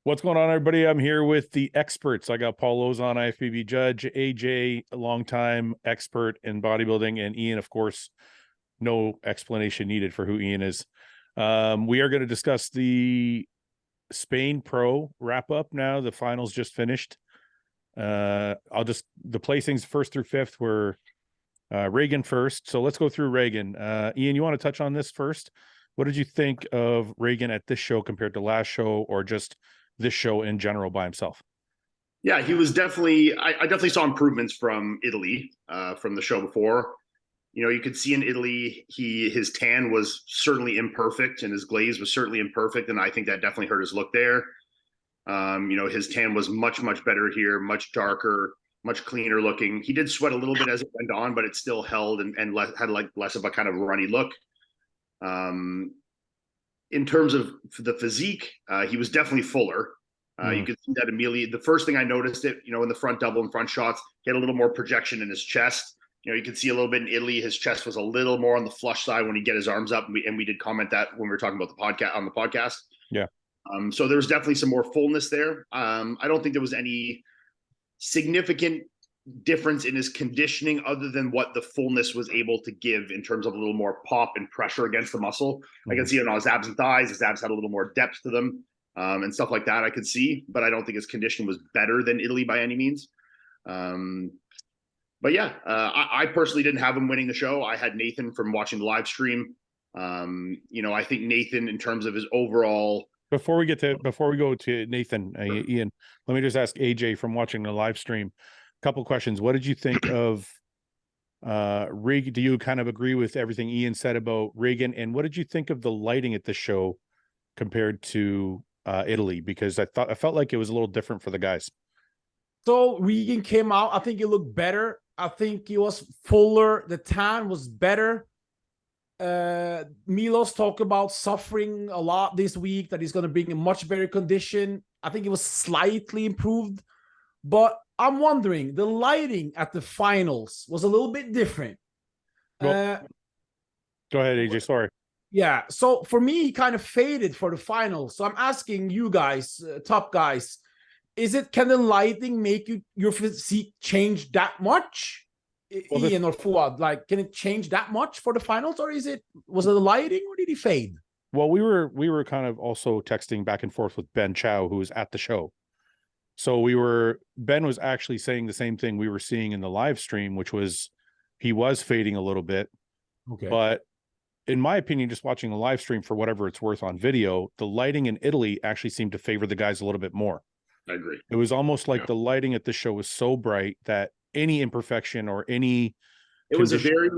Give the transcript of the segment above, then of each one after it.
What's going on, everybody? I'm here with the experts. I got Paul Lauzon, IFBB judge, AJ, a longtime expert in bodybuilding, and Iain, of course, no explanation needed for who Iain is. We are going to discuss the Spain Pro wrap up now. The finals just finished. The placings first through fifth were Reagan first. So let's go through Reagan. Iain, you want to touch on this first? What did you think of Reagan at this show compared to last show, or just this show in general by himself? Yeah, he was definitely, I definitely saw improvements from Italy, from the show before. You know, you could see in Italy, his tan was certainly imperfect and his glaze was certainly imperfect. And I think that definitely hurt his look there. You know, his tan was much better here, much darker, much cleaner looking. He did sweat a little bit as it went on, but it still held and had like less of a kind of runny look. In terms of the physique, he was definitely fuller. You could see that immediately. The first thing I noticed it, you know, in the front double and front shots, he had a little more projection in his chest. You know, you could see a little bit in Italy, his chest was a little more on the flush side when he get his arms up. And we did comment that when we were talking about the podcast on the podcast. Yeah. So there was definitely some more fullness there. I don't think there was any significant difference in his conditioning other than what the fullness was able to give in terms of a little more pop and pressure against the muscle. I can see it on his abs and thighs. His abs had a little more depth to them, and stuff like that I could see, but I don't think his conditioning was better than Italy by any means. But yeah, I personally didn't have him winning the show. I had Nathan from watching the live stream. You know, I think Nathan, in terms of his overall. Before we go to Nathan, Iain, let me just ask AJ from watching the live stream a couple questions. What did you think of Reagan? Do you kind of agree with everything Iain said about Reagan? And what did you think of the lighting at the show compared to Italy? Because I felt like it was a little different for the guys. So Reagan came out. I think he looked better. I think he was fuller. The tan was better. Milos talked about suffering a lot this week, that he's going to be in much better condition. I think it was slightly improved, but I'm wondering, the lighting at the finals was a little bit different. Well, go ahead, AJ. Sorry. Yeah. So for me, he kind of faded for the finals. So I'm asking you guys, top guys, can the lighting make your physique change that much? Well, Iain or Fouad, like, can it change that much for the finals, or was it the lighting, or did he fade? Well, we were kind of also texting back and forth with Ben Chow, who was at the show. So Ben was actually saying the same thing we were seeing in the live stream, which was he was fading a little bit. Okay. But in my opinion, just watching the live stream for whatever it's worth on video, the lighting in Italy actually seemed to favor the guys a little bit more. I agree. It was almost like the lighting at the show was so bright that any imperfection or any was a very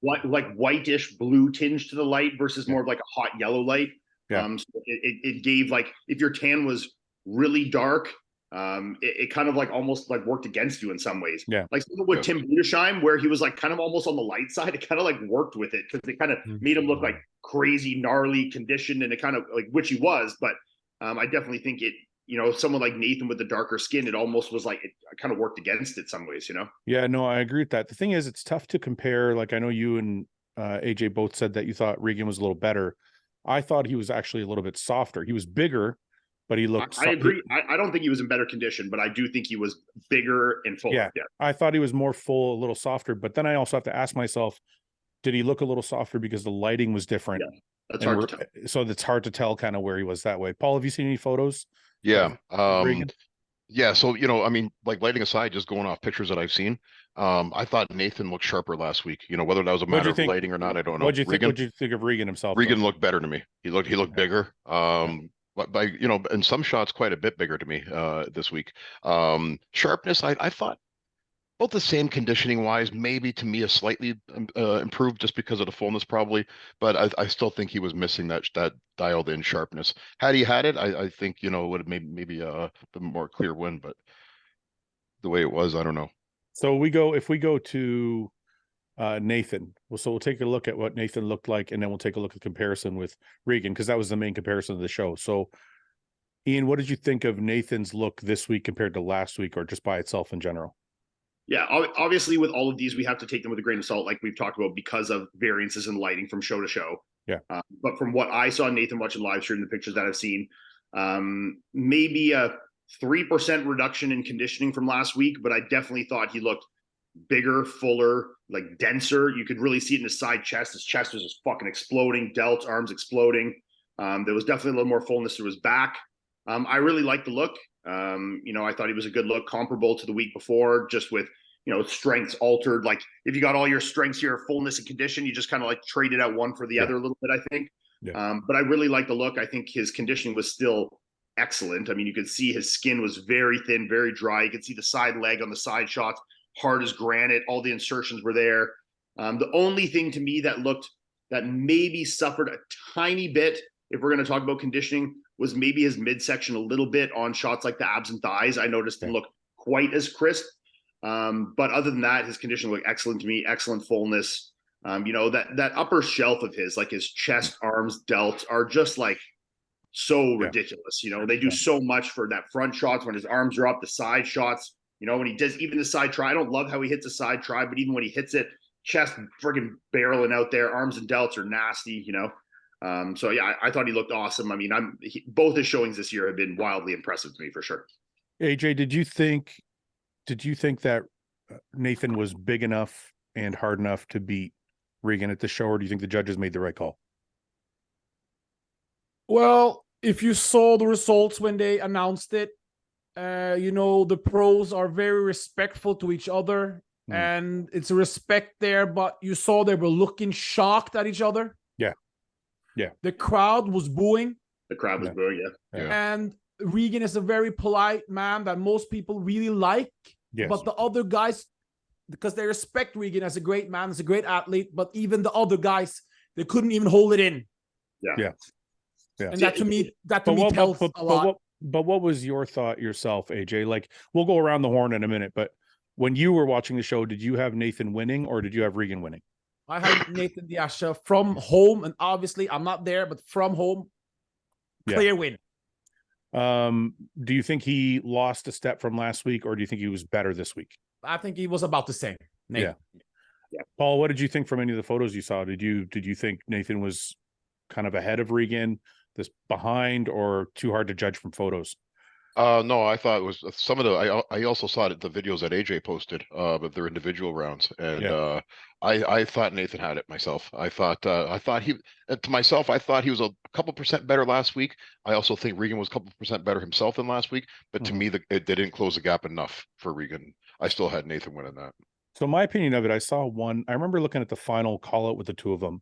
like whitish blue tinge to the light versus more of like a hot yellow light. So it gave, like, if your tan was really dark, it kind of like almost like worked against you in some ways. Yeah. Like something with Tim Budesheim, where he was like kind of almost on the light side, it kind of like worked with it because it kind of made him look like crazy, gnarly conditioned, and it kind of like, which he was, but I definitely think it, you know, someone like Nathan with the darker skin, it almost was like it kind of worked against it some ways, you know? Yeah, no, I agree with that. The thing is, it's tough to compare. Like, I know you and AJ both said that you thought Reagan was a little better. I thought he was actually a little bit softer. He was bigger, but he looked. I agree. I don't think he was in better condition, but I do think he was bigger and fuller. Yeah, I thought he was more full, a little softer. But then I also have to ask myself, did he look a little softer because the lighting was different? Yeah, that's hard to tell. So it's hard to tell kind of where he was that way. Paul, have you seen any photos? Yeah. Yeah. So, you know, I mean, like, lighting aside, just going off pictures that I've seen, I thought Nathan looked sharper last week. You know, whether that was a matter of lighting or not, I don't know. What'd you think of Reagan himself? Reagan looked better to me. He looked bigger. But by, you know, in some shots, quite a bit bigger to me this week. Sharpness, I thought both the same conditioning wise, maybe to me a slightly improved just because of the fullness probably, but I still think he was missing that dialed in sharpness. Had he had it, I think, you know, it would have made maybe a more clear win, but the way it was, I don't know. So if we go to Nathan, we'll take a look at what Nathan looked like, and then we'll take a look at the comparison with Reagan, because that was the main comparison of the show. So Iain, what did you think of Nathan's look this week compared to last week, or just by itself in general? Yeah, obviously with all of these, we have to take them with a grain of salt, like we've talked about, because of variances in lighting from show to show. Yeah. But from what I saw Nathan watching live stream, the pictures that I've seen, Maybe a 3% reduction in conditioning from last week, but I definitely thought he looked bigger, fuller, like denser. You could really see it in his side chest. His chest was just fucking exploding, delts, arms exploding. There was definitely a little more fullness to his back. I really liked the look. I thought he was a good look, comparable to the week before, just with, strengths altered. Like if you got all your strengths here, fullness and condition, you just kind of like traded out one for the other a little bit, I think. Yeah. But I really like the look. I think his conditioning was still excellent. I mean, you could see his skin was very thin, very dry. You could see the side leg on the side shots, hard as granite. All the insertions were there. The only thing to me that maybe suffered a tiny bit, if we're going to talk about conditioning, was maybe his midsection a little bit on shots like the abs and thighs. I noticed didn't look quite as crisp. But other than that, his conditioning looked excellent to me, excellent fullness. That upper shelf of his, like his chest, arms, delts, are just like so ridiculous. They do so much for that front shots when his arms are up, the side shots, when he does even the side try. I don't love how he hits a side try, but even when he hits it, chest friggin' barreling out there, arms and delts are nasty, So yeah, I thought he looked awesome. I mean, both his showings this year have been wildly impressive to me for sure. AJ, did you think that Nathan was big enough and hard enough to beat Reagan at the show, or do you think the judges made the right call? Well, if you saw the results when they announced it, the pros are very respectful to each other, and it's a respect there, but you saw they were looking shocked at each other. Yeah. The crowd was booing. The crowd was booing, yeah. And Reagan is a very polite man that most people really like. Yes. But the other guys, because they respect Reagan as a great man, as a great athlete, but even the other guys, they couldn't even hold it in. Yeah. And that to me tells a lot. But what was your thought yourself, AJ? Like, we'll go around the horn in a minute, but when you were watching the show, did you have Nathan winning or did you have Reagan winning? I had Nathan Diasha from home, and obviously I'm not there, but from home, clear win. Do you think he lost a step from last week, or do you think he was better this week? I think he was about the same. Nathan. Yeah. Paul, what did you think from any of the photos you saw? Did you think Nathan was kind of ahead of Reagan, this behind, or too hard to judge from photos? No, I thought it was some of the. I also saw the videos that AJ posted of their individual rounds, and I thought Nathan had it myself. I thought he to myself. I thought he was a couple percent better last week. I also think Reagan was a couple percent better himself than last week. But to me, they didn't close the gap enough for Reagan. I still had Nathan winning that. So my opinion of it, I remember looking at the final call out with the two of them,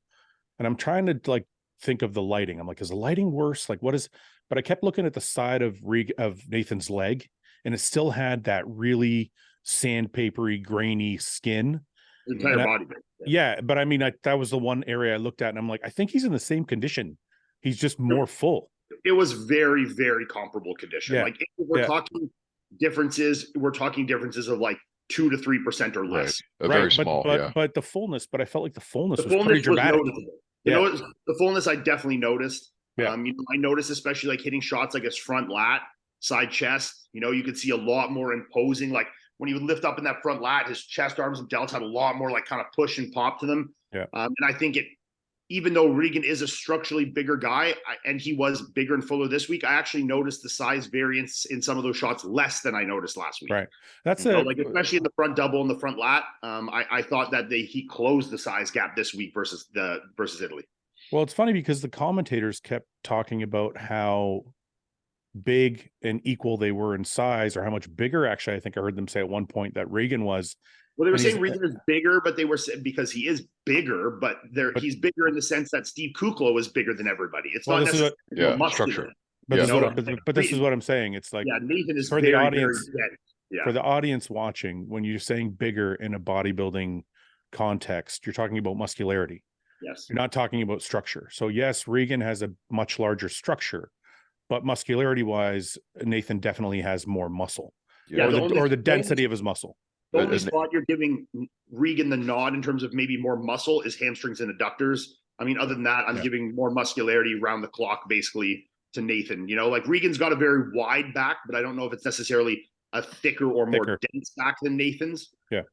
and I'm trying to like think of the lighting. I'm like, is the lighting worse? Like, what is? But I kept looking at the side of Nathan's leg, and it still had that really sandpapery, grainy skin. The entire body. Yeah, but I mean, that was the one area I looked at, and I'm like, I think he's in the same condition. He's just more full. It was very, very comparable condition. Like if we're talking differences, we're talking differences of like 2 to 3% or less. Right. Very small. But the fullness. But I felt like the fullness was pretty dramatic. The fullness I definitely noticed. Yeah. I noticed especially like hitting shots like his front lat, side chest. You could see a lot more imposing. Like when he would lift up in that front lat, his chest, arms, and delts had a lot more like kind of push and pop to them. Yeah. And I think even though Reagan is a structurally bigger guy, and he was bigger and fuller this week, I actually noticed the size variance in some of those shots less than I noticed last week. Right. That's like especially in the front double and the front lat. I thought that he closed the size gap this week versus Italy. Well, it's funny because the commentators kept talking about how big and equal they were in size, or how much bigger. Actually, I think I heard them say at one point that Reagan was. Well, they were saying Reagan is bigger, but they were because he is bigger, but he's bigger in the sense that Steve Kukla is bigger than everybody. It's not necessarily structure. But this is what I'm saying. It's like Nathan is for very, the audience. very for the audience watching, when you're saying bigger in a bodybuilding context, you're talking about muscularity. Yes. You're not talking about structure. So yes, Reagan has a much larger structure, but muscularity wise, Nathan definitely has more muscle, or the density of his muscle. The only spot you're giving Reagan the nod in terms of maybe more muscle is hamstrings and adductors. I mean, other than that, I'm giving more muscularity round the clock, basically, to Nathan. Like Regan's got a very wide back, but I don't know if it's necessarily a thicker or more dense back than Nathan's. Yeah.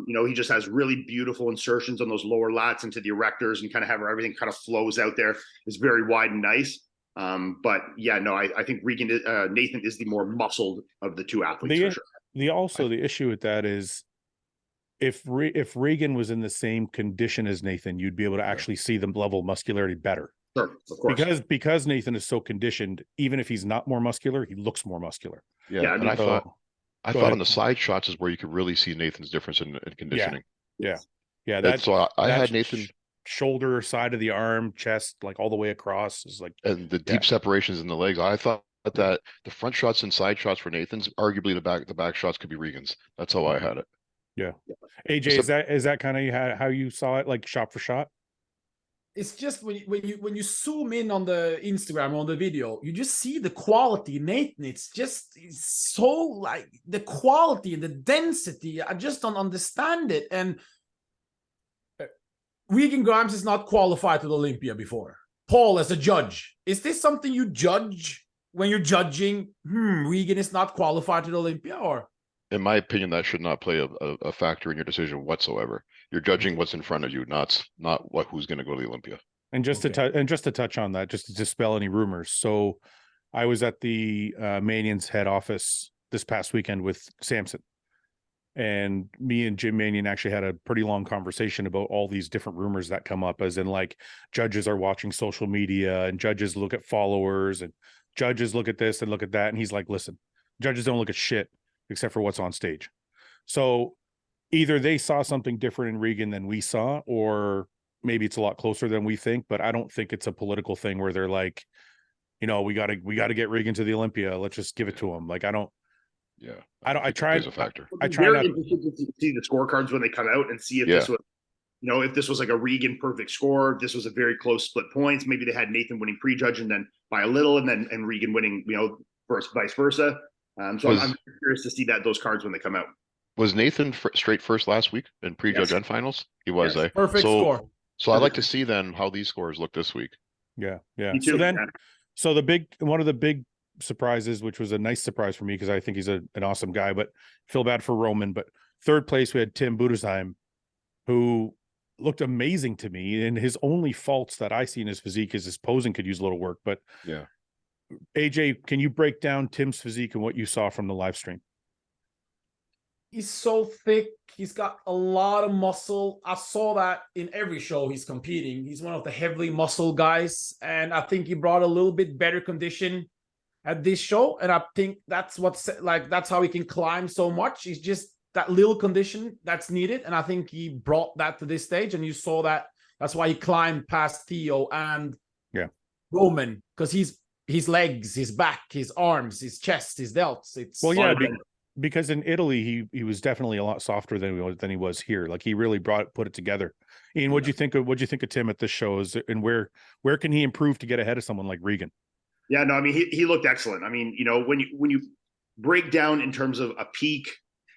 He just has really beautiful insertions on those lower lats into the erectors, and kind of have everything kind of flows out there. It's very wide and nice. But yeah, no, I think Nathan is the more muscled of the two athletes for sure. The issue with that is if Reagan was in the same condition as Nathan, you'd be able to actually see the level of muscularity better. Sure, of course. Because Nathan is so conditioned, even if he's not more muscular, he looks more muscular. Yeah, and I thought on the side shots is where you could really see Nathan's difference in conditioning. Yeah. So I had Nathan shoulder, side of the arm, chest, like all the way across is like, and the deep separations in the legs. I thought that the front shots and side shots for Nathan's, arguably the back shots could be Regan's. That's how I had it. Yeah. AJ, is that kind of how you saw it, like shot for shot? It's just when you zoom in on the Instagram, on the video, you just see the quality, Nathan. It's so like the quality and the density. I just don't understand it. And Regan Grimes is not qualified to the Olympia before. Paul, as a judge, is this something you judge when you're judging? Regan is not qualified to the Olympia, or? In my opinion, that should not play a factor in your decision whatsoever. You're judging what's in front of you, not who's going to go to the Olympia. And just to touch on that, just to dispel any rumors. So I was at the Manion's head office this past weekend with Samson, and me and Jim Manion actually had a pretty long conversation about all these different rumors that come up, as in like judges are watching social media and judges look at followers and judges look at this and look at that. And he's like, listen, judges don't look at shit except for what's on stage. So either they saw something different in Regan than we saw, or maybe it's a lot closer than we think, but I don't think it's a political thing where they're like, we got to get Regan to the Olympia. Let's just give it to him. Like, I try not to see the scorecards when they come out and see if this was, if this was like a Regan perfect score, if this was a very close split points, maybe they had Nathan winning prejudge and then by a little, and Regan winning, vice versa. So I'm curious to see those cards when they come out. Was Nathan straight first last week in prejudge and finals? He was, perfect score. So I'd like to see then how these scores look this week. Yeah. So one of the big surprises, which was a nice surprise for me because I think he's an awesome guy, but feel bad for Roman. But third place, we had Tim Budesheim, who looked amazing to me. And his only faults that I see in his physique is his posing could use a little work. But yeah. AJ, can you break down Tim's physique and what you saw from the live stream? He's so thick. He's got a lot of muscle. I saw that in every show he's competing. He's one of the heavily muscle guys. And I think he brought a little bit better condition at this show. And I think that's that's how he can climb so much. He's just that little condition that's needed. And I think he brought that to this stage. And you saw that. That's why he climbed past Theo and Roman, because his legs, his back, his arms, his chest, his delts. Because in Italy he was definitely a lot softer than he was here. Like he really put it together. Ian, what'd you think of Tim at this show? And where can he improve to get ahead of someone like Regan? Yeah, no, I mean he looked excellent. I mean, when you break down in terms of a peak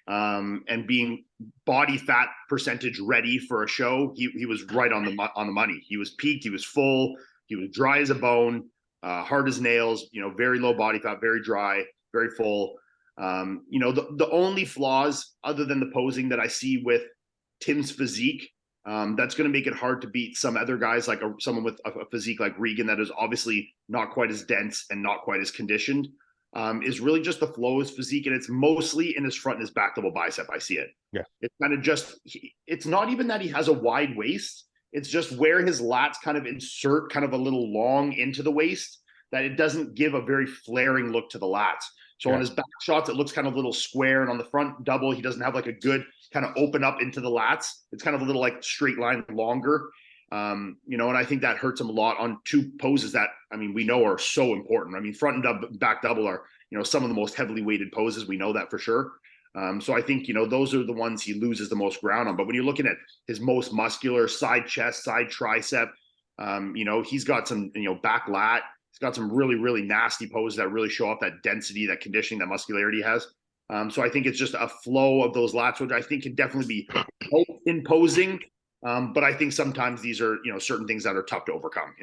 and being body fat percentage ready for a show, he was right on the money. He was peaked, he was full, he was dry as a bone, hard as nails, very low body fat, very dry, very full. The only flaws other than the posing that I see with Tim's physique, that's going to make it hard to beat some other guys, like someone with a physique like Regan that is obviously not quite as dense and not quite as conditioned, is really just the flow of his physique. And it's mostly in his front and his back double bicep. I see it. Yeah. It's kind of it's not even that he has a wide waist. It's just where his lats kind of insert kind of a little long into the waist, that it doesn't give a very flaring look to the lats. So on his back shots, it looks kind of a little square. And on the front double, he doesn't have like a good kind of open up into the lats. It's kind of a little like straight line longer. And I think that hurts him a lot on two poses that, I mean, we know are so important. I mean, front and back double are, some of the most heavily weighted poses. We know that for sure. So I think, those are the ones he loses the most ground on. But when you're looking at his most muscular side chest, side tricep, he's got some, back lat. He's got some really, really nasty poses that really show off that density, that conditioning, that muscularity he has. So I think it's just a flow of those lats, which I think can definitely be imposing. But I think sometimes these are, certain things that are tough to overcome,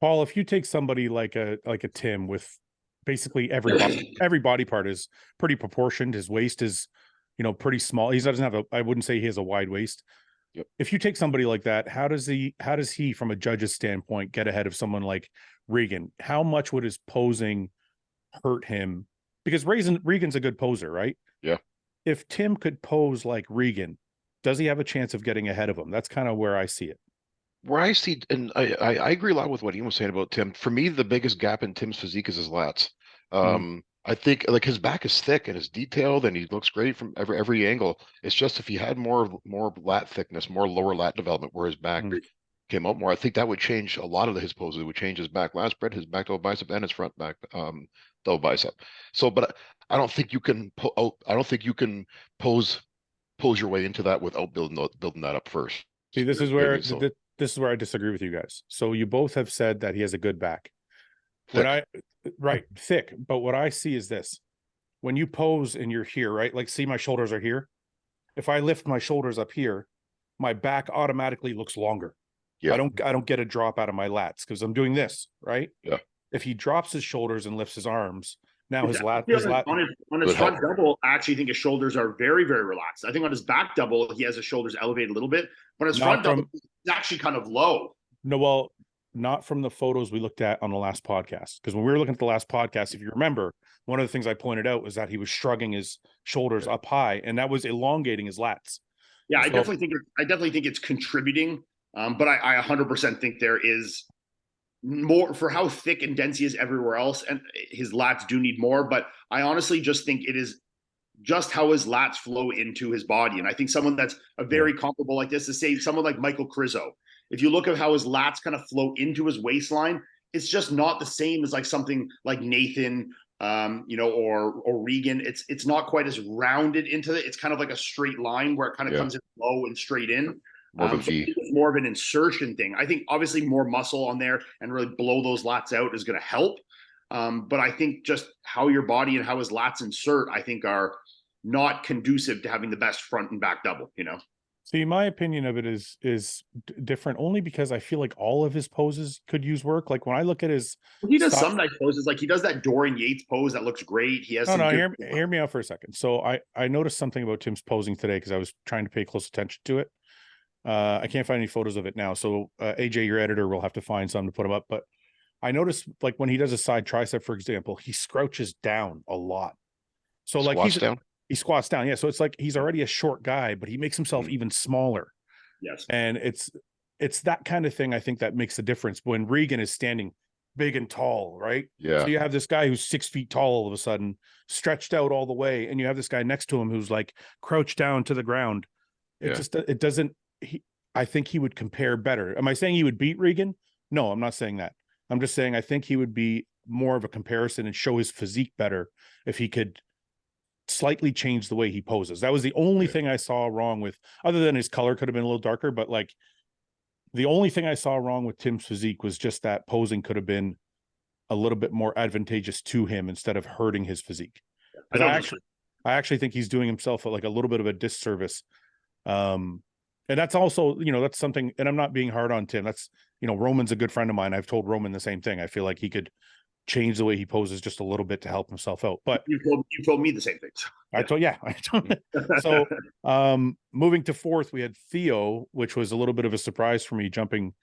Paul, if you take somebody like a Tim with basically every body part is pretty proportioned. His waist is, pretty small. He doesn't have I wouldn't say he has a wide waist. Yep. If you take somebody like that, how does he, from a judge's standpoint, get ahead of someone like Reagan, how much would his posing hurt him? Because Regan's a good poser, right? Yeah. If Tim could pose like Regan, does he have a chance of getting ahead of him? That's kind of where I see it. Where I see, and I agree a lot with what Ian was saying about Tim. For me, the biggest gap in Tim's physique is his lats. I think like his back is thick and it's detailed and he looks great from every angle. It's just if he had more lat thickness, more lower lat development where his back came out more, I think that would change a lot of his poses. It would change his back lat spread, his back double bicep, and his front back double bicep. So, but I don't think you can I don't think you can pose your way into that without building that up first. See, this is where this is where I disagree with you guys. So you both have said that he has a good back. Thick. But what I see is this: when you pose and you're here, right? Like, see, my shoulders are here. If I lift my shoulders up here, my back automatically looks longer. Yeah. I don't get a drop out of my lats because I'm doing this, right? Yeah. If he drops his shoulders and lifts his arms, now his lat on his front double, I actually think his shoulders are very, very relaxed. I think on his back double, he has his shoulders elevated a little bit, but his front double is actually kind of low. No, well, not from the photos we looked at on the last podcast. Because when we were looking at the last podcast, if you remember, one of the things I pointed out was that he was shrugging his shoulders up high, and that was elongating his lats. Yeah, I definitely think it's contributing. But I 100% think there is more for how thick and dense he is everywhere else, and his lats do need more. But I honestly just think it is just how his lats flow into his body. And I think someone that's a very comparable like this is, say, someone like Michael Krizo. If you look at how his lats kind of flow into his waistline, it's just not the same as like something like Nathan, or Regan. It's not quite as rounded into it. It's kind of like a straight line where it kind of comes in low and straight in. It's more of an insertion thing. I think obviously more muscle on there and really blow those lats out is going to help. But I think just how your body and how his lats insert, I think, are not conducive to having the best front and back double, See, my opinion of it is different only because I feel like all of his poses could use work. Like when I look at he does some nice poses, like he does that Dorian Yates pose that looks great. He has hear me out for a second. So I noticed something about Tim's posing today because I was trying to pay close attention to it. I can't find any photos of it now. So AJ, your editor, will have to find some to put them up. But I noticed like when he does a side tricep, for example, he scrouches down a lot. So like he squats down. Yeah. So it's like he's already a short guy, but he makes himself even smaller. Yes. And it's that kind of thing, I think, that makes the difference when Regan is standing big and tall, right? Yeah. So you have this guy who's 6 feet tall all of a sudden, stretched out all the way, and you have this guy next to him who's like crouched down to the ground. It doesn't. I think he would compare better. Am I saying he would beat Regan? No, I'm not saying that. I'm just saying I think he would be more of a comparison and show his physique better if he could slightly change the way he poses. That was the only thing I saw wrong with, other than his color could have been a little darker, but like the only thing I saw wrong with Tim's physique was just that posing could have been a little bit more advantageous to him instead of hurting his physique. I actually think he's doing himself like a little bit of a disservice. And that's also, that's something, and I'm not being hard on Tim. That's, Roman's a good friend of mine. I've told Roman the same thing. I feel like he could change the way he poses just a little bit to help himself out. But you told me the same things. I told. So moving to fourth, we had Theo, which was a little bit of a surprise for me, jumping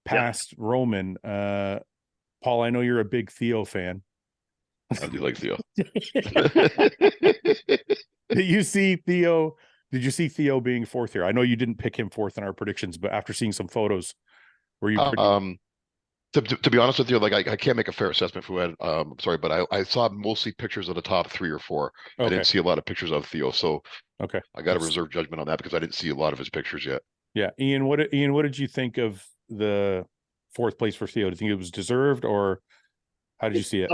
past Roman. Paul, I know you're a big Theo fan. I do like Theo. Did you see Theo being fourth here? I know you didn't pick him fourth in our predictions, but after seeing some photos, were you pretty... To be honest with you, like I can't make a fair assessment for Fouad. I'm sorry, but I saw mostly pictures of the top 3 or 4. Okay. I didn't see a lot of pictures of Theo, so okay, I got to reserve judgment on that because I didn't see a lot of his pictures yet. Yeah, Ian, what did you think of the fourth place for Theo? Do you think it was deserved, or how did you see it?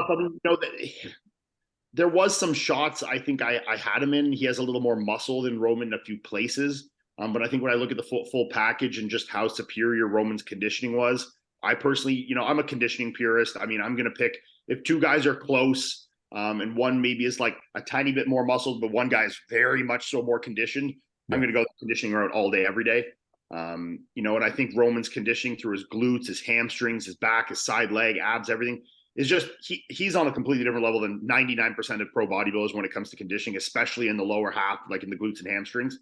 There was some shots I think I had him in. He has a little more muscle than Roman in a few places, but I think when I look at the full package and just how superior Roman's conditioning was, I personally, I'm a conditioning purist. I mean, I'm going to pick if 2 guys are close and one maybe is like a tiny bit more muscled, but one guy is very much so more conditioned. Yeah. I'm going to go the conditioning route all day, every day. And I think Roman's conditioning through his glutes, his hamstrings, his back, his side leg, abs, everything is just, he's on a completely different level than 99% of pro bodybuilders when it comes to conditioning, especially in the lower half, like in the glutes and hamstrings.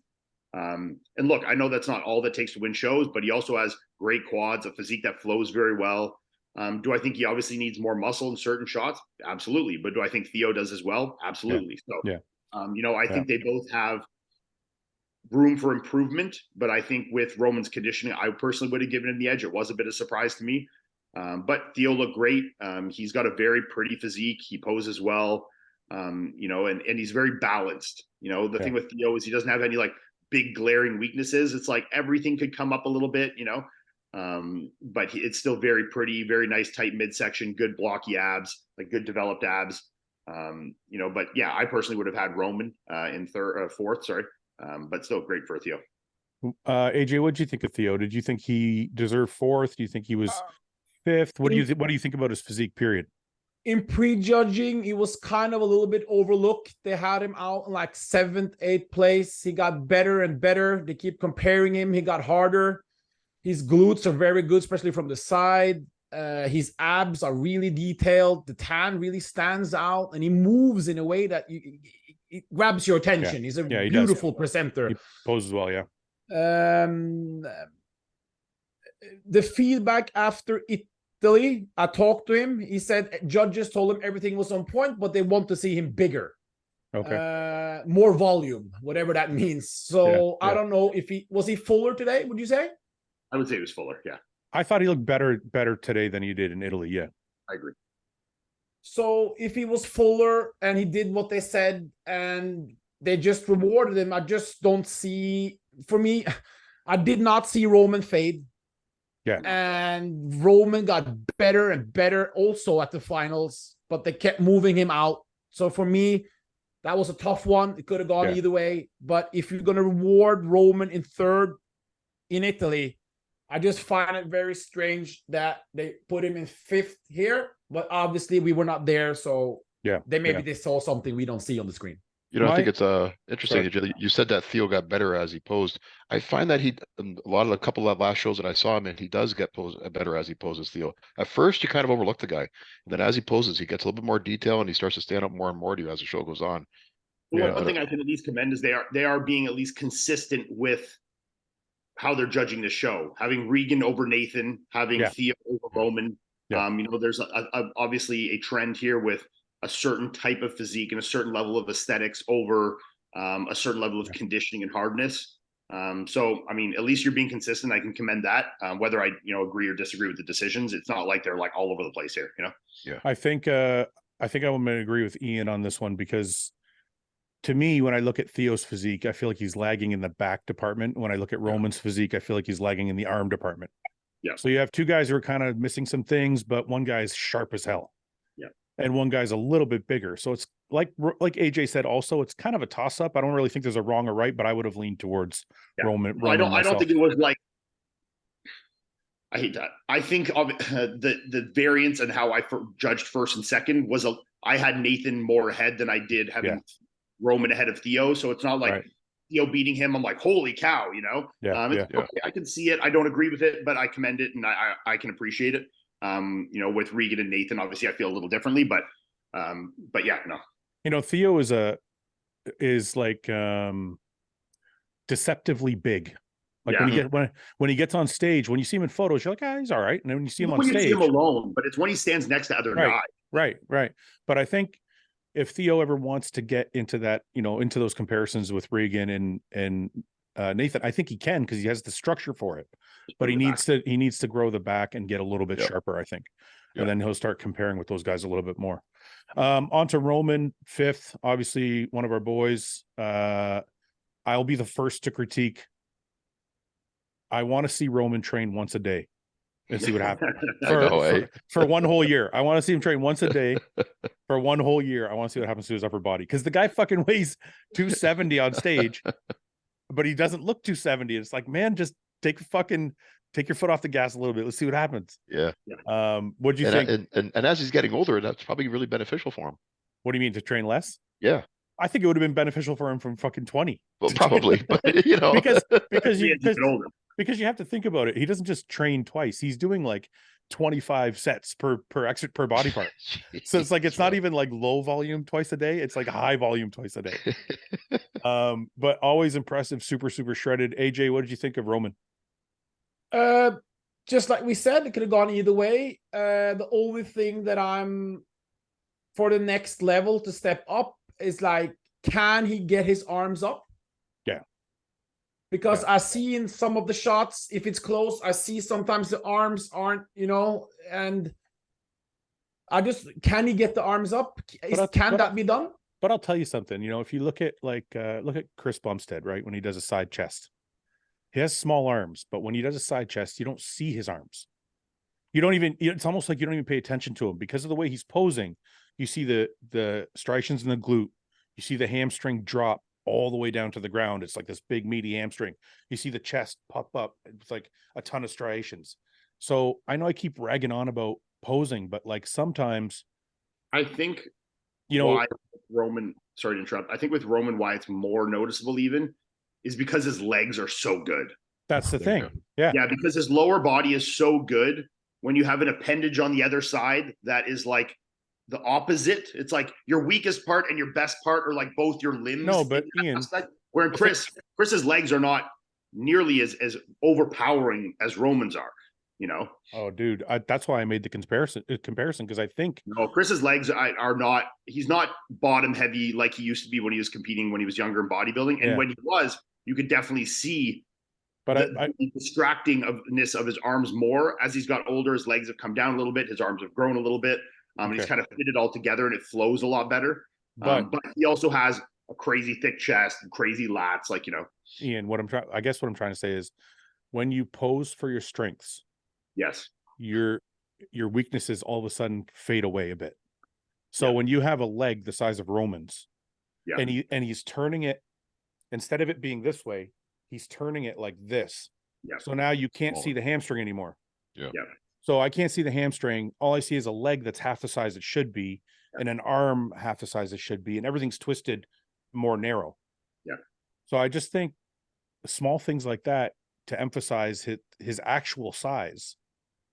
And look, I know that's not all that takes to win shows, but he also has great quads, a physique that flows very well. Do I think he obviously needs more muscle in certain shots? Absolutely. But do I think Theo does as well? Absolutely. So, you know, I think they both have room for improvement, but I think with Roman's conditioning, I personally would have given him the edge. It was a bit of a surprise to me. But Theo looked great. He's got a very pretty physique. He poses well, you know, and he's very balanced. You know, the thing with Theo is he doesn't have any like big glaring weaknesses. It's like everything could come up a little bit, you know, but it's still very pretty, very nice, tight midsection, good blocky abs, like good developed abs. You know, but yeah, I personally would have had Roman in fourth, sorry. But still great for Theo. AJ, what did you think of Theo? Did you think he deserved fourth? Do you think he was fifth? What do you think about his physique, period? In prejudging, he was kind of a little bit overlooked. They had him out in like 7th, 8th place. He got better and better. They keep comparing him. He got harder. His glutes are very good, especially from the side. His abs are really detailed. The tan really stands out, and he moves in a way that it grabs your attention. He's a beautiful presenter. He poses well, yeah. The feedback after Italy, I talked to him. He said judges told him everything was on point, but they want to see him bigger. Okay. More volume, whatever that means. So I don't know if he was fuller today, would you say? I would say he was fuller, yeah. I thought he looked better today than he did in Italy, yeah. I agree. So if he was fuller and he did what they said and they just rewarded him, I just don't see, for me, I did not see Roman fade. Yeah. And Roman got better and better also at the finals, but they kept moving him out. So for me, that was a tough one. It could have gone either way. But if you're going to reward Roman in third in Italy, I just find it very strange that they put him in fifth here. But obviously, we were not there. So they saw something we don't see on the screen. You know, I think it's interesting. You said that Theo got better as he posed. I find that a couple of last shows that I saw him in, he does get better as he poses, Theo. At first, you kind of overlook the guy. And then as he poses, he gets a little bit more detail and he starts to stand up more and more to you as the show goes on. Well, one thing I can at least commend is they are being at least consistent with how they're judging the show. Having Reagan over Nathan, having Theo over Roman. You know, there's obviously a trend here with a certain type of physique and a certain level of aesthetics over a certain level of conditioning and hardness. So, I mean, at least you're being consistent. I can commend that. Whether I, you know, agree or disagree with the decisions, it's not like they're like all over the place here, you know? Yeah. I think I'm going to agree with Iain on this one because to me, when I look at Theo's physique, I feel like he's lagging in the back department. When I look at Roman's physique, I feel like he's lagging in the arm department. Yeah. So you have two guys who are kind of missing some things, but one guy's sharp as hell. Yeah. And one guy's a little bit bigger. So it's like AJ said, also, it's kind of a toss up. I don't really think there's a wrong or right, but I would have leaned towards Roman. I don't think it was like, I hate that. I think of the variance and how I judged first and second was I had Nathan more ahead than I did having Roman ahead of Theo. So it's not like Theo beating him. I'm like, holy cow, you know? Okay, I can see it. I don't agree with it, but I commend it and I can appreciate it. You know, with Regan and Nathan, obviously I feel a little differently, but yeah, no. You know, Theo is like deceptively big. Like when he gets on stage, when you see him in photos, you're like, he's all right. And then when you see him on stage, you see him alone, but it's when he stands next to other guys. Right. But I think if Theo ever wants to get into that, you know, into those comparisons with Reagan and Nathan, I think he can because he has the structure for it. But he needs to grow the back and get a little bit sharper, I think. And then he'll start comparing with those guys a little bit more. On to Roman, fifth, obviously one of our boys. I'll be the first to critique. I want to see Roman train once a day and see what happens for one whole year. I want to see him train once a day for one whole year. I want to see what happens to his upper body because the guy fucking weighs 270 on stage, but he doesn't look 270. It's like, man, just take your foot off the gas a little bit. Let's see what happens. Yeah. What do you think? And as he's getting older, that's probably really beneficial for him. What do you mean, to train less? Yeah. I think it would have been beneficial for him from fucking 20. Well, probably, but you know, because you have to think about it. He doesn't just train twice. He's doing like 25 sets per body part. So it's like, it's not even like low volume twice a day. It's like high volume twice a day. But always impressive, super shredded. AJ, what did you think of Roman? just like we said, it could have gone either way. The only thing that I'm for the next level to step up is like, can he get his arms up? Yeah. Because I see in some of the shots, if it's close, I see sometimes the arms aren't, and I just, can he get the arms up? Can that be done? But I'll tell you something, if you look at Chris Bumstead, right? When he does a side chest, he has small arms, but when he does a side chest, you don't see his arms. You don't even, it's almost like you don't even pay attention to him because of the way he's posing. You see the striations in the glute. You see the hamstring drop all the way down to the ground. It's like this big meaty hamstring. You see the chest pop up. It's like a ton of striations. So I know I keep ragging on about posing, but like sometimes I think why Roman, sorry to interrupt. I think with Roman, why it's more noticeable even is because his legs are so good. That's the thing. Yeah. Yeah, because his lower body is so good. When you have an appendage on the other side that is like the opposite, it's like your weakest part and your best part are like both your limbs. No, but Iain, where Chris's legs are not nearly as overpowering as Roman's are. Oh, dude, that's why I made the comparison because I think Chris's legs are not. He's not bottom heavy like he used to be when he was competing when he was younger in bodybuilding, and when he was, you could definitely see. But the distractingness of his arms more as he's got older. His legs have come down a little bit. His arms have grown a little bit. And he's kind of fitted all together, and it flows a lot better. But he also has a crazy thick chest and crazy lats, Iain, what I'm trying to say is, when you pose for your strengths, yes, your weaknesses all of a sudden fade away a bit. So when you have a leg the size of Roman's, and he's turning it, instead of it being this way, he's turning it like this. Yeah. So now you can't see the hamstring anymore. Yeah. So I can't see the hamstring. All I see is a leg that's half the size it should be, and an arm half the size it should be, and everything's twisted more narrow. Yeah. So I just think small things like that to emphasize his actual size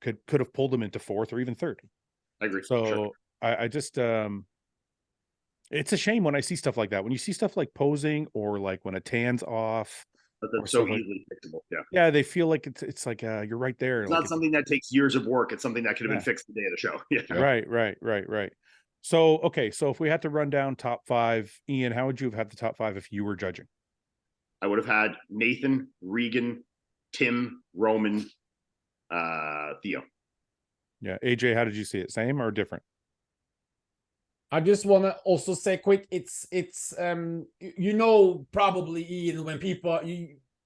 could have pulled him into fourth or even third. I agree. So sure. I just it's a shame when I see stuff like that. When you see stuff like posing or like when a tan's off. But that's so easily fixable. Yeah. Yeah, they feel like it's like you're right there. It's like not something that takes years of work. It's something that could have been fixed the day of the show. Yeah. Right. So so if we had to run down top 5, Iain, how would you have had the top 5 if you were judging? I would have had Nathan, Regan, Tim, Roman, Theo. Yeah, AJ, how did you see it? Same or different? I just want to also say quick, it's probably, Iain,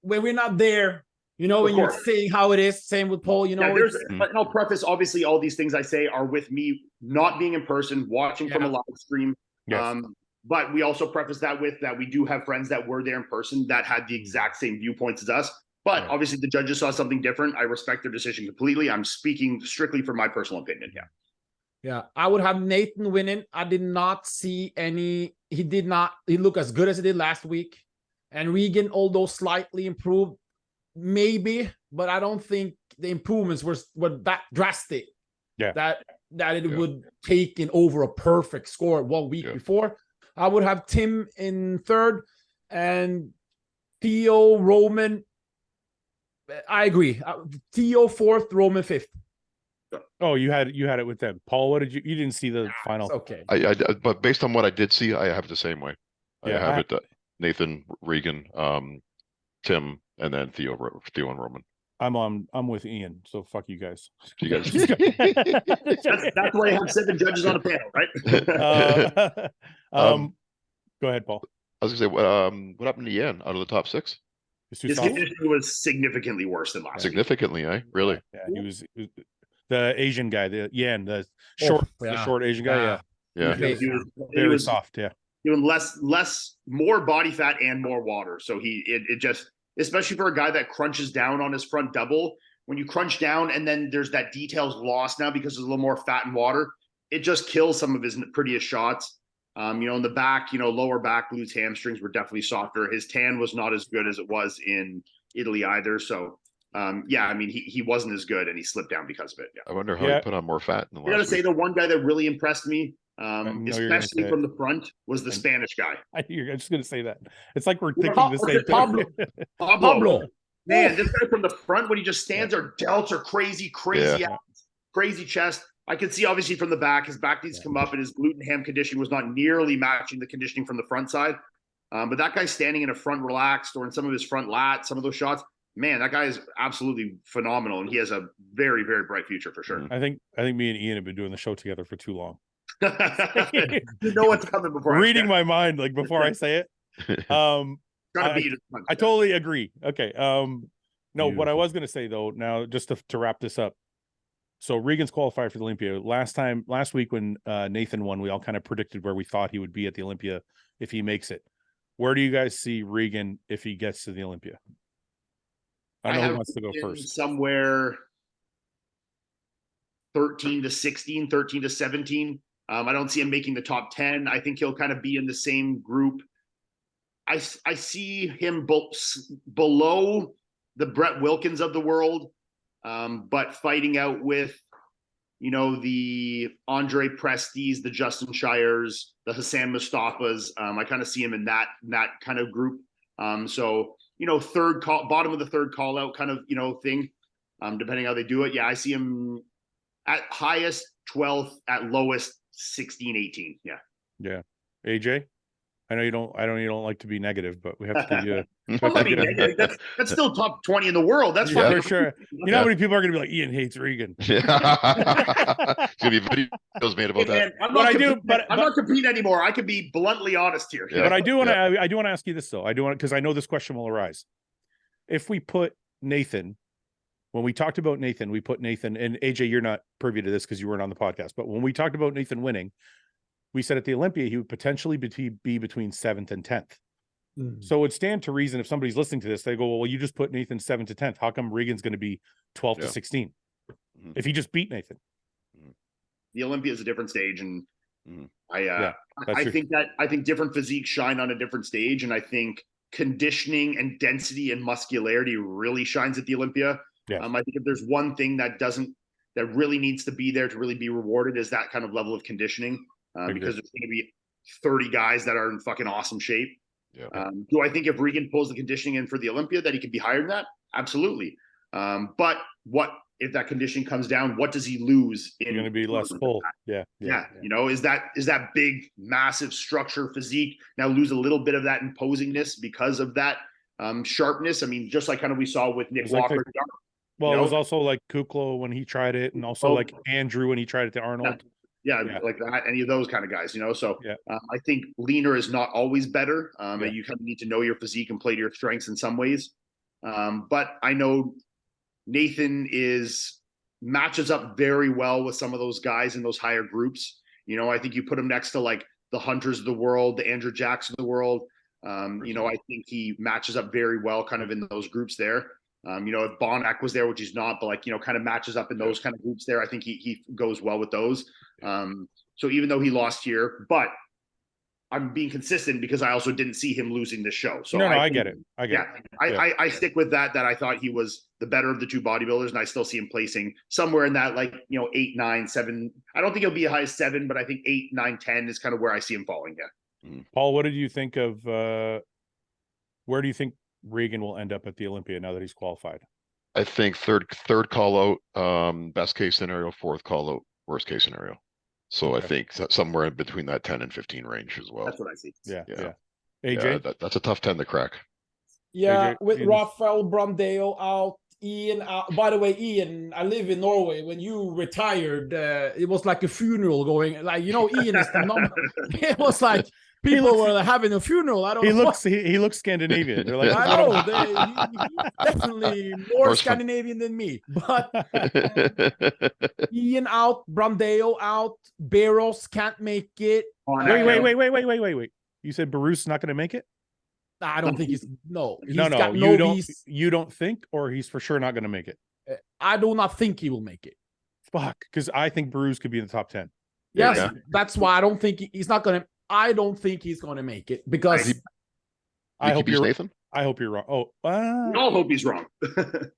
when we're not there, when you're saying how it is, same with Paul, but I'll preface, obviously all these things I say are with me not being in person, watching from a live stream. Yes. But we also preface that with that we do have friends that were there in person that had the exact same viewpoints as us. But obviously the judges saw something different. I respect their decision completely. I'm speaking strictly for my personal opinion. Yeah. Yeah, I would have Nathan winning. I did not see he looked as good as he did last week. And Regan, although slightly improved, maybe, but I don't think the improvements were that drastic. Yeah. That it would take in over a perfect score 1 week before. I would have Tim in third and Theo, Roman. I agree. Theo fourth, Roman fifth. Oh, you had it with them. Paul, what did you didn't see the final? Okay. But based on what I did see, I have it the same way. Yeah, I have it Nathan, Regan, Tim, and then Theo and Roman. I'm with Iain, so fuck you guys. You guys. That's why I have 7 judges on a panel, right? Go ahead, Paul. I was gonna say, what happened to Iain out of the top 6? His condition was significantly worse than last week. Significantly, Really? Yeah, he was the Asian guy, the short Asian guy. Yeah. He was very soft. Yeah. Doing more body fat and more water. So it just, especially for a guy that crunches down on his front double, when you crunch down and then there's that details lost now because there's a little more fat and water, it just kills some of his prettiest shots. In the back, lower back, glutes, hamstrings were definitely softer. His tan was not as good as it was in Italy either. So he wasn't as good and he slipped down because of it. Yeah. I wonder how he put on more fat in the I gotta say the one guy that really impressed me, especially from the front, was the Spanish guy. You're just gonna say that. It's like we're thinking the same thing. Pablo. Man, this guy from the front, when he just stands there, delts are crazy abs, crazy chest. I can see obviously from the back, his back needs to come up, and his glute and ham conditioning was not nearly matching the conditioning from the front side. But that guy standing in a front relaxed or in some of his front lats, some of those shots, man, that guy is absolutely phenomenal, and he has a very, very bright future for sure. I think me and Ian have been doing the show together for too long. You know what's coming before reading my mind, like before I say it. I totally agree. Okay. No, what I was going to say though, now just to wrap this up. So Regan's qualified for the Olympia. Last week when Nathan won, we all kind of predicted where we thought he would be at the Olympia if he makes it. Where do you guys see Regan if he gets to the Olympia? I know who wants to go first. Somewhere 13 to 16, 13 to 17. I don't see him making the top 10. I think he'll kind of be in the same group. I see him below the Brett Wilkins of the world, but fighting out with, the Andre Prestes, the Justin Shires, the Hassan Mustafas. I kind of see him in that kind of group. So, bottom of the third call out kind of, thing, depending how they do it. Yeah, I see him at highest 12th, at lowest 16, 18. Yeah. Yeah. AJ? I know you don't like to be negative, but we have to give you that's still top 20 in the world. That's for sure. You know how many people are going to be like, Ian hates Regan. It's gonna be videos made about that. I'm not competing anymore. I can be bluntly honest here. Yeah. But I do want to ask you this though. Because I know this question will arise. If we put Nathan, when we talked about Nathan, we put Nathan, and AJ, you're not privy to this because you weren't on the podcast, but when we talked about Nathan winning, we said at the Olympia, he would potentially be between 7th and 10th. So it would stand to reason if somebody's listening to this, they go, well, you just put Nathan 7th to 10th. How come Regan's going to be 12th to 16? If he just beat Nathan? The Olympia is a different stage. And I think different physiques shine on a different stage. And I think conditioning and density and muscularity really shines at the Olympia. Yeah. I think if there's one thing that really needs to be there to really be rewarded is that kind of level of conditioning. Because there's going to be 30 guys that are in fucking awesome shape. Yeah. Do I think if Regan pulls the conditioning in for the Olympia that he could be higher than that? Absolutely. But what if that conditioning comes down? What does he lose? You're going to be less full. Yeah. Is that big, massive structure physique now lose a little bit of that imposingness because of that sharpness? I mean, just like kind of we saw with Nick Walker. It was also like Kuklo when he tried it, and also like Andrew when he tried it to Arnold. Yeah, like that, any of those kind of guys, So I think leaner is not always better. And you kind of need to know your physique and play to your strengths in some ways. But I know Nathan matches up very well with some of those guys in those higher groups. I think you put him next to like the Hunters of the world, the Andrew Jackson of the world. I think he matches up very well kind of in those groups there. If Bonac was there, which he's not, but kind of matches up in those kind of groups there. I think he goes well with those. So even though he lost here, but I'm being consistent because I also didn't see him losing this show. So I get it. I stick with that I thought he was the better of the two bodybuilders, and I still see him placing somewhere in that 8, 9, 7. I don't think he'll be as high as 7, but I think 8, 9, 10 is kind of where I see him falling. Yeah. Paul, what did you think of where do you think Regan will end up at the Olympia now that he's qualified? I think third call out, best case scenario, fourth call out, worst case scenario. So I think somewhere in between that 10 and 15 range as well. That's what I see. Yeah. AJ, that's a tough 10 to crack. Yeah, AJ, with Rafael Brandeo out, Ian out. By the way, Ian, I live in Norway. When you retired, it was like a funeral going. Ian is the number. It was like people were having a funeral. I don't know. He looks Scandinavian. They're like, I know. He's definitely more Scandinavian than me. But Ian out, Brandeo out, Barros can't make it. Wait. You said Barros not going to make it? I don't think he's no. You don't think, or he's for sure not going to make it? I do not think he will make it. Fuck, because I think Barros could be in the top 10. Yes, that's why I don't think he's not going to. I don't think he's going to make it because I hope you're Nathan. I hope you're wrong. Oh, we all hope he's wrong.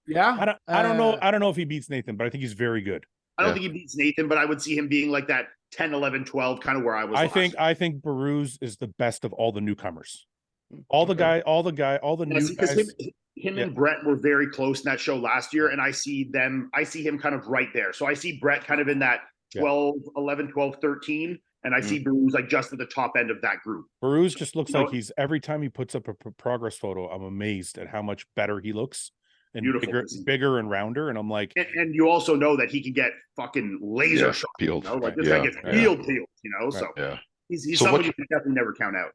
Yeah, I don't know. I don't know if he beats Nathan, but I think he's very good. I don't think he beats Nathan, but I would see him being like that 10, 11, 12, kind of where I was. I think Barros is the best of all the newcomers. All the Okay. new Because guys. him Yeah. and Brett were very close in that show last year, and I see him kind of right there. So I see Brett kind of in that 12, 11, 12, 13, and I see Bruce like just at the top end of that group. Baruz just looks like he's, every time he puts up a progress photo, I'm amazed at how much better he looks and bigger and rounder. And I'm like, and you also know that he can get fucking laser shot. Peeled. You know? Like this guy gets peeled, you know. So he's So somebody you can definitely never count out.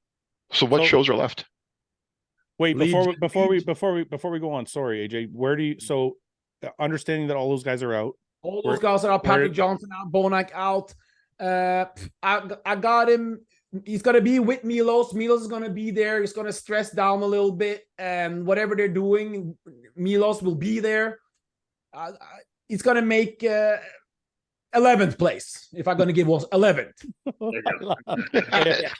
So what shows are left? Wait, before we go on, sorry, AJ, where do you, so understanding that all those guys are out. All those guys are out. Patrick Johnson out, Bonac out. I got him. He's gonna be with Milos. Milos is gonna be there. He's gonna stress down a little bit, and whatever they're doing, Milos will be there. He's gonna make 11th place. If I'm gonna give one 11th.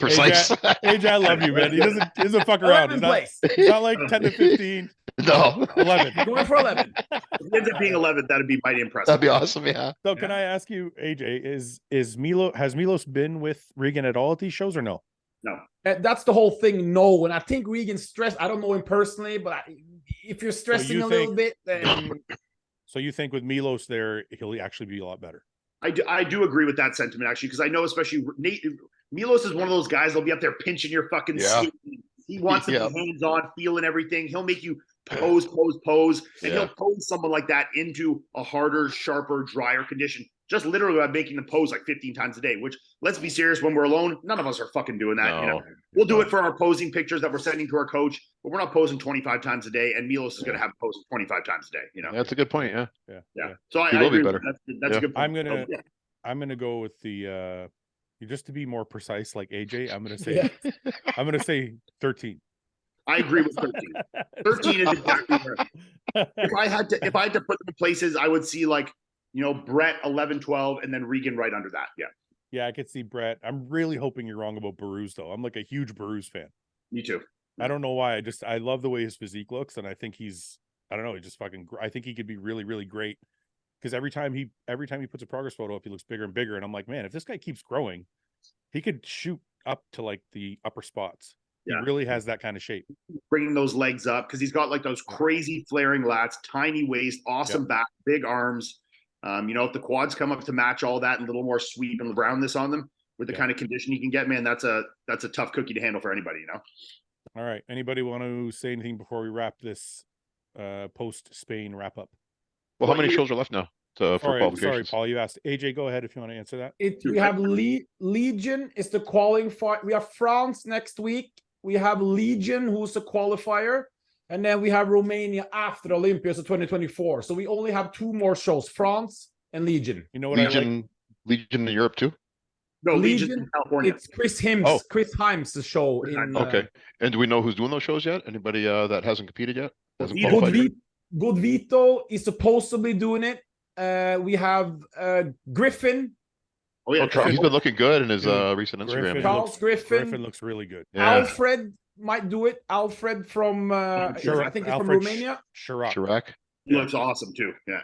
Precise. AJ, I love you, man. He doesn't fuck around. It's not like 10 to 15. No, 11. Going for 11. If it ends up being 11, that'd be mighty impressive. That'd be awesome. Yeah. So can I ask you, AJ, has Milos been with Reagan at all at these shows or no? No. That's the whole thing. No, and I think Regan's stressed. I don't know him personally, but if you're stressing little bit, then. So you think with Milos there, he'll actually be a lot better? I do agree with that sentiment, actually, because I know especially Milos is one of those guys that'll be up there pinching your fucking skin. He wants to be hands-on, feeling everything. He'll make you pose, and he'll pose someone like that into a harder, sharper, drier condition. Just literally by making them pose like 15 times a day, which, let's be serious, when we're alone, none of us are fucking doing that. You know? We'll do it for our posing pictures that we're sending to our coach, but we're not posing 25 times a day, and Milos is going to have posed 25 times a day. You know, that's a good point. Yeah. So I will agree. Be better. That's a good point. I'm gonna go with the just to be more precise, like AJ. I'm gonna say 13. I agree with 13. 13 is exactly where. If I had to put them in places, I would see like, you know, Brett 11, 12, and then Regan right under that. Yeah, I could see Brett. I'm really hoping you're wrong about Baruz though. I'm like a huge Baruz fan. Me too. I don't know why. I love the way his physique looks, and I think I don't know, he just fucking. I think he could be really, really great. Because every time he puts a progress photo up, he looks bigger and bigger, and I'm like, man, if this guy keeps growing, he could shoot up to like the upper spots. He really has that kind of shape. Bringing those legs up because he's got like those crazy flaring lats, tiny waist, awesome back, big arms. You know, if the quads come up to match all that and a little more sweep and roundness on them with the kind of condition he can get, man, that's a tough cookie to handle for anybody, you know? All right. Anybody want to say anything before we wrap this post Spain wrap up? Well, how many shows are left now for qualifications? Sorry, Paul, you asked. AJ, go ahead if you want to answer that. We have Legion is the qualifying. We have France next week. We have Legion, who's the qualifier. And then we have Romania after Olympia, so 2024. So we only have 2 more shows, France and Legion. You know what Legion in Europe too? No, Legion in California. It's Chris Himes' show. Okay. And do we know who's doing those shows yet? Anybody that hasn't competed yet? Good Vito is supposedly doing it. We have Griffin. Oh yeah, he's been looking good in his recent Instagram. Griffin looks really good. Yeah. Alfred might do it. Alfred from I think he's from Romania. Chirac. He looks awesome too. Yeah.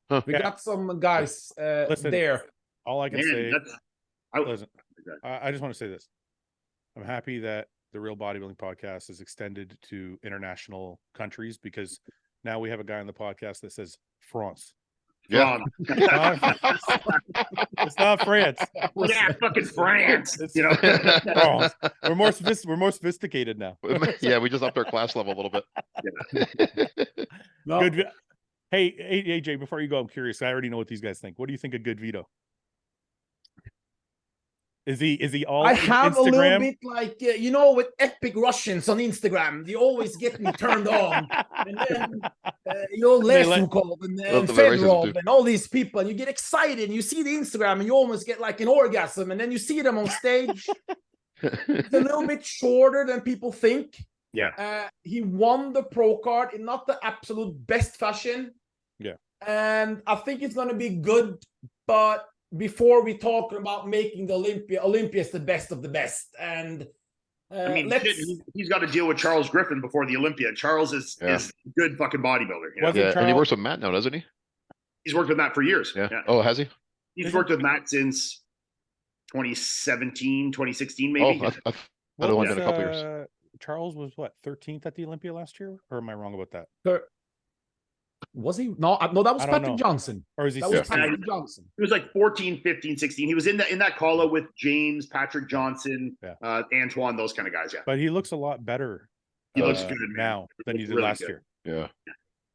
Huh. We got some guys there. All I can say, I just want to say this. I'm happy that the Real Bodybuilding Podcast is extended to international countries, because now we have a guy on the podcast that says France. Yeah. It's not France. Yeah, fucking France. You know, France. We're more sophisticated now. Yeah, we just upped our class level a little bit. Good. Hey, AJ, before you go, I'm curious. I already know what these guys think. What do you think of Good Vito? Is he all I have Instagram? A little bit like you know, with epic Russians on Instagram, they always get me turned on. And then Lesukov and Fedorov and all these people, and you get excited and you see the Instagram and you almost get like an orgasm, and then you see them on stage. It's a little bit shorter than people think. Yeah. He won the pro card in not the absolute best fashion. Yeah. And I think it's gonna be good, but before we talk about making the Olympia is the best of the best. And I mean, he's got to deal with Charles Griffin before the Olympia. Charles is good fucking bodybuilder. You know? And he works with Matt now, doesn't he? He's worked with Matt for years. Yeah. Oh, has he? He's worked with Matt since 2017, 2016, maybe. Oh, I've only been a couple years. Charles was what 13th at the Olympia last year, or am I wrong about that? Was he? No, no, that was I don't Patrick know. Johnson. Or is he? That was 16th? Patrick Johnson. He was like 14, 15, 16. He was in that call out with James, Patrick Johnson, Yeah. Antoine, those kind of guys. Yeah. But he looks a lot better. He looks good, man. now than he did really last good. year. Yeah.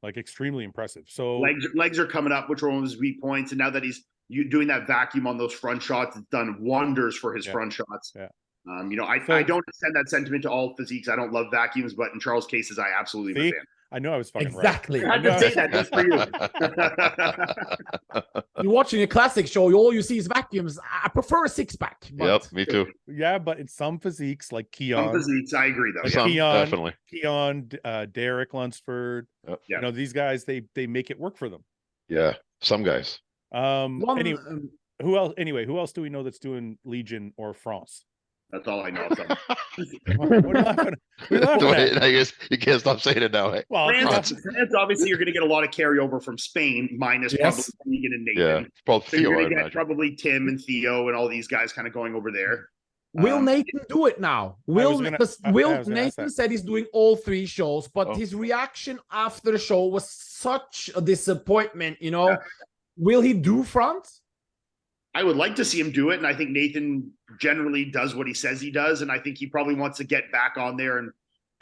Like extremely impressive. So Legs are coming up, which were one of his weak points. And now that he's doing that vacuum on those front shots, it's done wonders for his front shots. Yeah. You know, I don't extend that sentiment to all physiques. I don't love vacuums, but in Charles' cases, I absolutely am a fan. I know I was fucking Exactly. I had to say that just for you. You're watching a classic show, all you see is vacuums. I prefer a six-pack. Yep, me too. Yeah, but in some physiques, like Keon. Some physiques, I agree, though. Some, definitely. Keon, Derek Lunsford. Yep. You know, these guys, they make it work for them. Yeah, some guys. Anyway, who else do we know that's doing Legion or France? That's all I know. I guess you can't stop saying it now. Hey? Well, France, obviously, you're going to get a lot of carryover from Spain, minus probably Reagan and Nathan. Yeah, probably so Theo. You're going to get probably Tim and Theo and all these guys kind of going over there. Will Nathan do it now? Nathan said he's doing all 3 shows, but his reaction after the show was such a disappointment. You know, will he do France? I would like to see him do it, and I think Nathan generally does what he says he does, and I think he probably wants to get back on there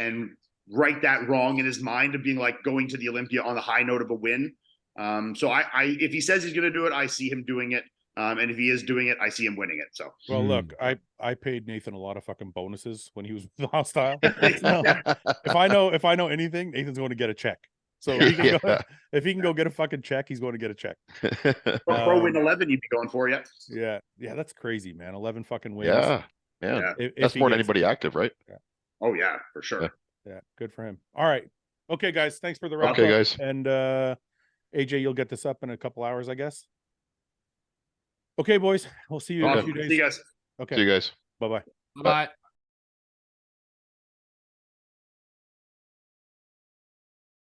and right that wrong in his mind of being like going to the Olympia on the high note of a win. So I if he says he's going to do it, I see him doing it, and if he is doing it, I see him winning it. So well, look, I paid Nathan a lot of fucking bonuses when he was with Hostile. So, if I know anything, Nathan's going to get a check. So if he can go get a fucking check, he's going to get a check. Pro win 11, you'd be going for, yeah. Yeah, that's crazy, man. 11 fucking wins. Yeah. That's more than anybody active, right? Yeah. Oh yeah, for sure. Yeah, good for him. All right. Okay, guys, thanks for the wrap up. Guys. And AJ, you'll get this up in a couple hours, I guess. Okay, boys. We'll see you in a few days. See you guys. Okay. See you guys. Bye-bye. Bye.